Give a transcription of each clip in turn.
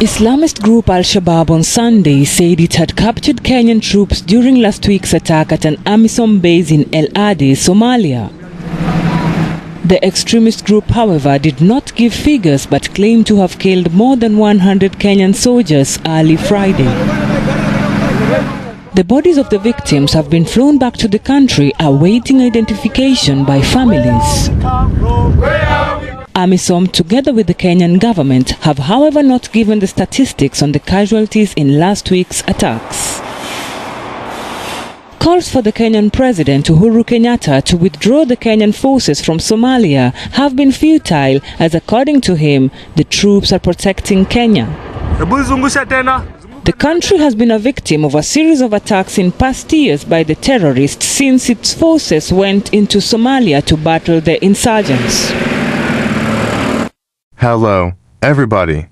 Islamist group Al-Shabaab on Sunday said it had captured Kenyan troops during last week's attack at an AMISOM base in El Adi, Somalia. The extremist group, however, did not give figures but claimed to have killed more than 100 Kenyan soldiers early Friday. The bodies of the victims have been flown back to the country awaiting identification by families. AMISOM, together with the Kenyan government, have however not given the statistics on the casualties in last week's attacks. Calls for the Kenyan President Uhuru Kenyatta to withdraw the Kenyan forces from Somalia have been futile as, according to him, the troops are protecting Kenya. The country has been a victim of a series of attacks in past years by the terrorists since its forces went into Somalia to battle the insurgents. Hello, everybody.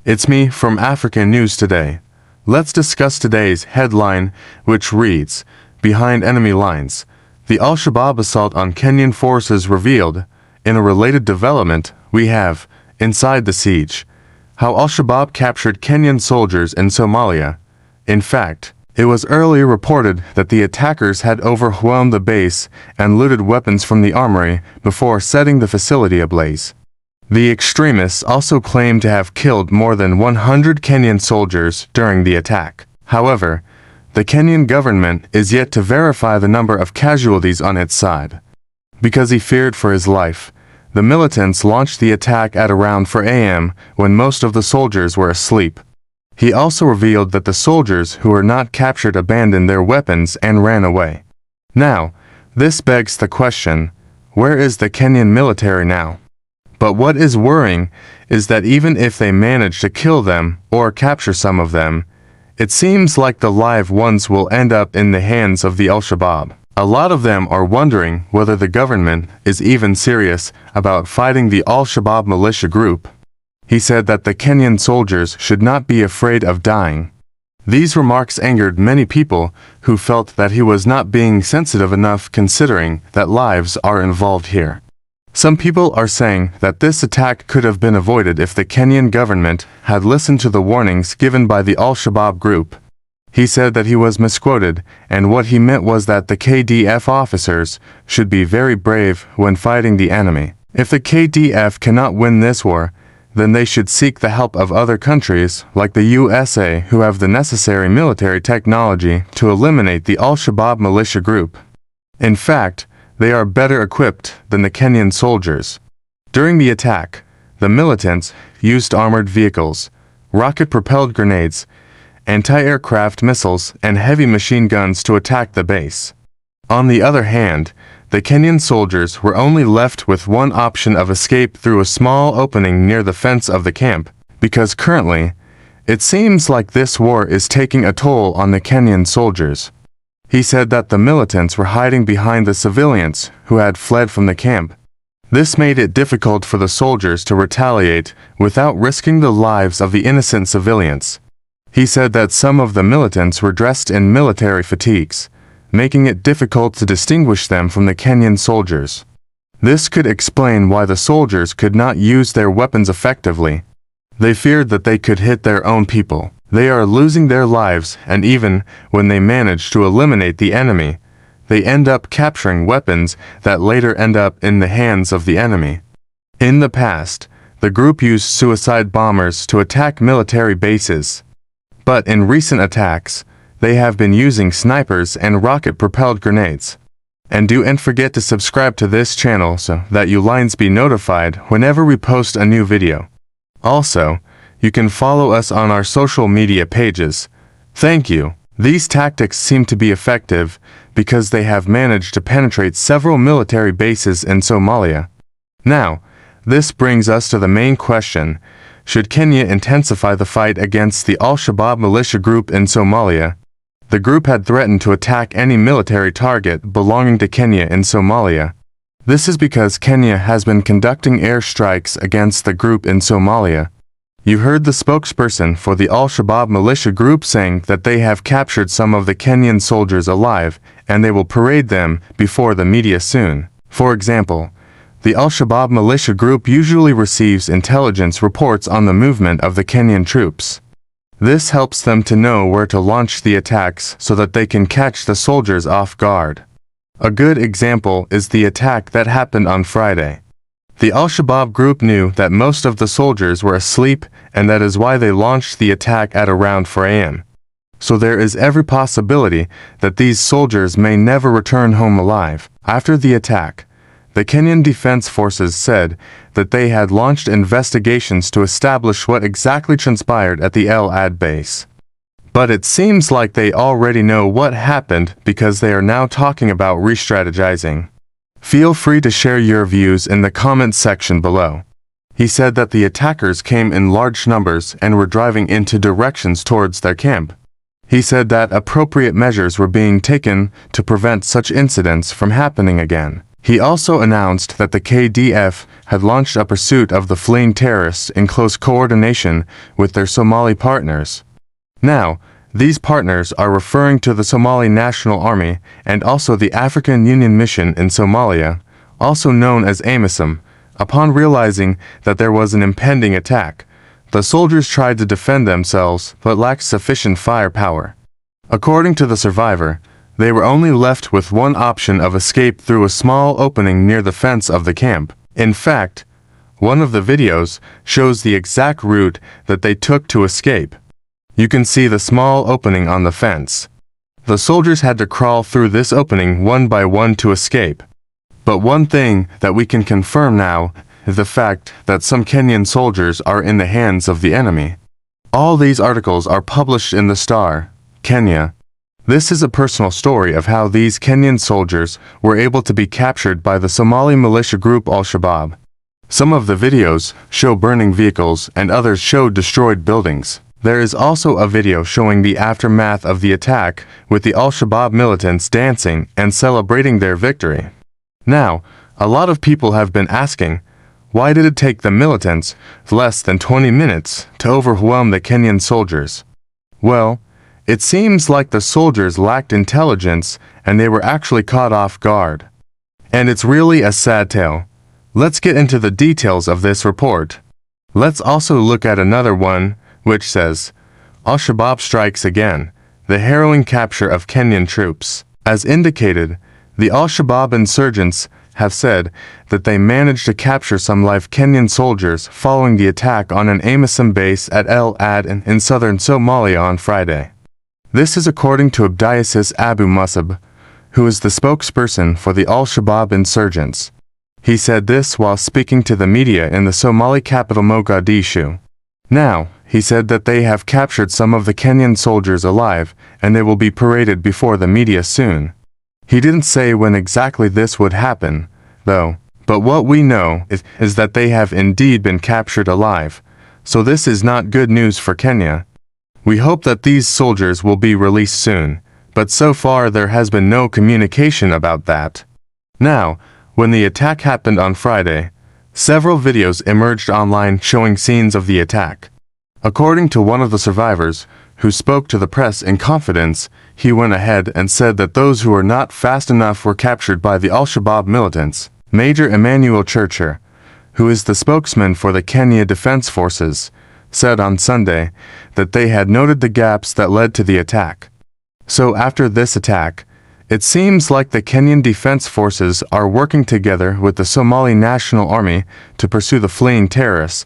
It's me from African News Today. Let's discuss today's headline, which reads, "Behind Enemy Lines. The Al-Shabaab assault on Kenyan forces revealed." In a related development, we have, Inside the Siege, how Al-Shabaab captured Kenyan soldiers in Somalia. In fact, it was earlier reported that the attackers had overwhelmed the base and looted weapons from the armory before setting the facility ablaze. The extremists also claim to have killed more than 100 Kenyan soldiers during the attack. However, the Kenyan government is yet to verify the number of casualties on its side. Because he feared for his life, the militants launched the attack at around 4 a.m. when most of the soldiers were asleep. He also revealed that the soldiers who were not captured abandoned their weapons and ran away. Now, this begs the question, where is the Kenyan military now? But what is worrying is that even if they manage to kill them or capture some of them, it seems like the live ones will end up in the hands of the Al-Shabaab. A lot of them are wondering whether the government is even serious about fighting the Al-Shabaab militia group. He said that the Kenyan soldiers should not be afraid of dying. These remarks angered many people who felt that he was not being sensitive enough considering that lives are involved here. Some people are saying that this attack could have been avoided if the Kenyan government had listened to the warnings given by the Al-Shabaab group. He said that he was misquoted, and what he meant was that the KDF officers should be very brave when fighting the enemy. If the KDF cannot win this war, then they should seek the help of other countries like the USA who have the necessary military technology to eliminate the Al-Shabaab militia group. In fact, they are better equipped than the Kenyan soldiers. During the attack, the militants used armored vehicles, rocket-propelled grenades, anti-aircraft missiles, and heavy machine guns to attack the base. On the other hand, the Kenyan soldiers were only left with one option of escape through a small opening near the fence of the camp, because currently, it seems like this war is taking a toll on the Kenyan soldiers. He said that the militants were hiding behind the civilians who had fled from the camp. This made it difficult for the soldiers to retaliate without risking the lives of the innocent civilians. He said that some of the militants were dressed in military fatigues, making it difficult to distinguish them from the Kenyan soldiers. This could explain why the soldiers could not use their weapons effectively. They feared that they could hit their own people. They are losing their lives, and even when they manage to eliminate the enemy, they end up capturing weapons that later end up in the hands of the enemy. In the past, the group used suicide bombers to attack military bases. But in recent attacks, they have been using snipers and rocket-propelled grenades. And don't forget to subscribe to this channel so that you lines be notified whenever we post a new video. Also, you can follow us on our social media pages. Thank you. These tactics seem to be effective because they have managed to penetrate several military bases in Somalia. Now, this brings us to the main question. Should Kenya intensify the fight against the Al-Shabaab militia group in Somalia? The group had threatened to attack any military target belonging to Kenya in Somalia. This is because Kenya has been conducting airstrikes against the group in Somalia. You heard the spokesperson for the Al-Shabaab militia group saying that they have captured some of the Kenyan soldiers alive, and they will parade them before the media soon. For example, The Al-Shabaab militia group usually receives intelligence reports on the movement of the Kenyan troops. This helps them to know where to launch the attacks so that they can catch the soldiers off guard. A good example is the attack that happened on Friday. The Al-Shabaab group knew that most of the soldiers were asleep, and that is why they launched the attack at around 4 a.m. So there is every possibility that these soldiers may never return home alive. After the attack, the Kenyan Defense Forces said that they had launched investigations to establish what exactly transpired at the El Ad base. But it seems like they already know what happened because they are now talking about re-strategizing. Feel free to share your views in the comments section below. He said that the attackers came in large numbers and were driving into directions towards their camp. He said that appropriate measures were being taken to prevent such incidents from happening again. He also announced that the KDF had launched a pursuit of the fleeing terrorists in close coordination with their Somali partners. Now, these partners are referring to the Somali National Army and also the African Union Mission in Somalia, also known as AMISOM. Upon realizing that there was an impending attack, the soldiers tried to defend themselves but lacked sufficient firepower. According to the survivor, they were only left with one option of escape through a small opening near the fence of the camp. In fact, one of the videos shows the exact route that they took to escape. You can see the small opening on the fence. The soldiers had to crawl through this opening one by one to escape. But one thing that we can confirm now is the fact that some Kenyan soldiers are in the hands of the enemy. All these articles are published in the Star, Kenya. This is a personal story of how these Kenyan soldiers were able to be captured by the Somali militia group Al-Shabaab. Some of the videos show burning vehicles and others show destroyed buildings. There is also a video showing the aftermath of the attack with the Al-Shabaab militants dancing and celebrating their victory. Now, a lot of people have been asking, why did it take the militants less than 20 minutes to overwhelm the Kenyan soldiers? Well, it seems like the soldiers lacked intelligence and they were actually caught off guard. And it's really a sad tale. Let's get into the details of this report. Let's also look at another one, which says, Al-Shabaab strikes again, the harrowing capture of Kenyan troops. As indicated, the Al-Shabaab insurgents have said that they managed to capture some live Kenyan soldiers following the attack on an AMISOM base at El Ad in southern Somalia on Friday. This is according to Abdiasis Abu Musab, who is the spokesperson for the Al-Shabaab insurgents. He said this while speaking to the media in the Somali capital Mogadishu. Now, he said that they have captured some of the Kenyan soldiers alive and they will be paraded before the media soon. He didn't say when exactly this would happen, though, but what we know is that they have indeed been captured alive, so this is not good news for Kenya. We hope that these soldiers will be released soon, but so far there has been no communication about that. Now, when the attack happened on Friday, several videos emerged online showing scenes of the attack. According to one of the survivors, who spoke to the press in confidence, he went ahead and said that those who were not fast enough were captured by the Al-Shabaab militants. Major Emmanuel Churcher, who is the spokesman for the Kenya Defense Forces, said on Sunday that they had noted the gaps that led to the attack. So after this attack, it seems like the Kenyan Defense Forces are working together with the Somali National Army to pursue the fleeing terrorists.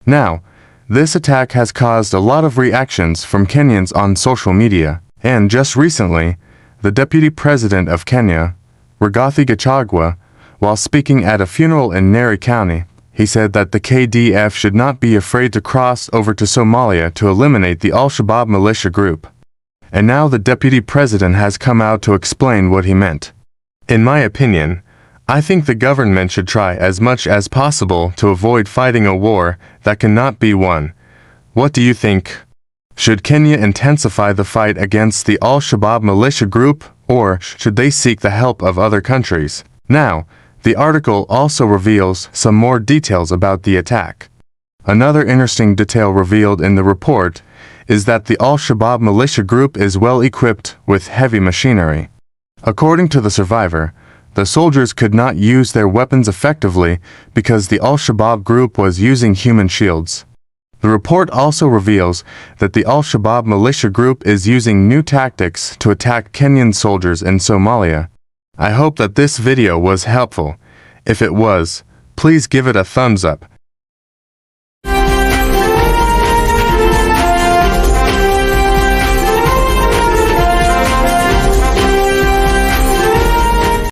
Now, this attack has caused a lot of reactions from Kenyans on social media, and just recently, the Deputy President of Kenya, Rigathi Gachagua, while speaking at a funeral in Nyeri County, he said that the KDF should not be afraid to cross over to Somalia to eliminate the Al-Shabaab militia group. And now the Deputy President has come out to explain what he meant. In my opinion, I think the government should try as much as possible to avoid fighting a war that cannot be won. What do you think? Should Kenya intensify the fight against the Al-Shabaab militia group, or should they seek the help of other countries? Now, the article also reveals some more details about the attack. Another interesting detail revealed in the report is that the Al-Shabaab militia group is well equipped with heavy machinery. According to the survivor, The soldiers could not use their weapons effectively because the Al-Shabaab group was using human shields. The report also reveals that the Al-Shabaab militia group is using new tactics to attack Kenyan soldiers in Somalia. I hope that this video was helpful. If it was, please give it a thumbs up